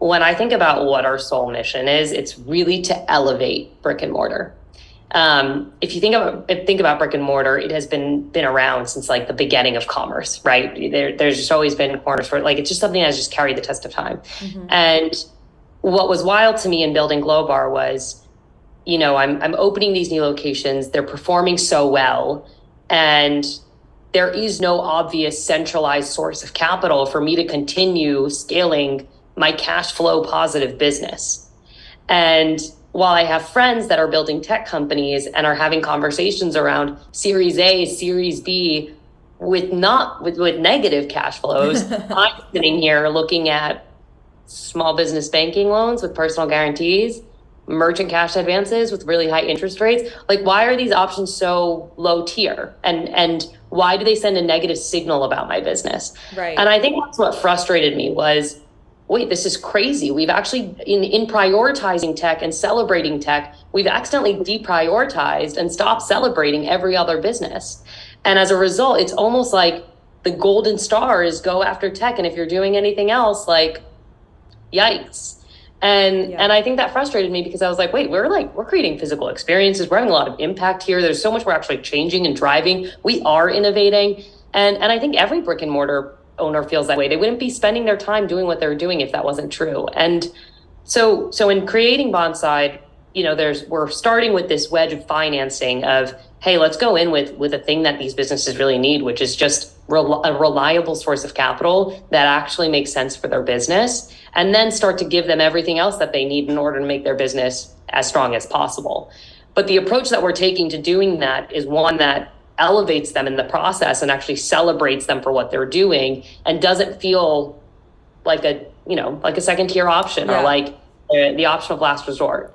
when I think about what our sole mission is, it's really to elevate brick and mortar. If you think about brick and mortar, it has been around since like the beginning of commerce, right? There's just always been corner store. Like it's just something that has just carried the test of time. Mm-hmm. And what was wild to me in building Glowbar was, I'm opening these new locations. They're performing so well, and there is no obvious centralized source of capital for me to continue scaling my cash flow positive business. And while I have friends that are building tech companies and are having conversations around Series A, Series B with negative cash flows, I'm sitting here looking at small business banking loans with personal guarantees, merchant cash advances with really high interest rates. Like, why are these options so low tier? And why do they send a negative signal about my business? Right. And I think that's what frustrated me was, wait, this is crazy. We've actually, in prioritizing tech and celebrating tech, we've accidentally deprioritized and stopped celebrating every other business. And as a result, it's almost like the golden stars go after tech. And if you're doing anything else, like, yikes. And I think that frustrated me because I was like, wait, we're creating physical experiences. We're having a lot of impact here. There's so much we're actually changing and driving. We are innovating. And I think every brick and mortar owner feels that way. They wouldn't be spending their time doing what they're doing if that wasn't true. And so in creating Bonside, we're starting with this wedge of financing of, hey, let's go in with a thing that these businesses really need, which is just a reliable source of capital that actually makes sense for their business, and then start to give them everything else that they need in order to make their business as strong as possible. But the approach that we're taking to doing that is one that elevates them in the process and actually celebrates them for what they're doing and doesn't feel like a second tier option or like the option of last resort.